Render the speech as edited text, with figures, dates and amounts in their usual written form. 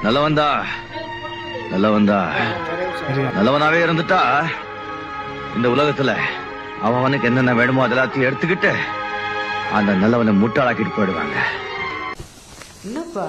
நல்லவன்தா நல்லவன்தா நல்லவனாவே இருந்துட்டா இந்த உலகத்துல அவனுக்கு என்னென்ன வேணுமோ அதெல்லாத்தையும் எடுத்துக்கிட்டு அந்த நல்லவனை முட்டாளாக்கிட்டு போயிடுவாங்க. என்னப்பா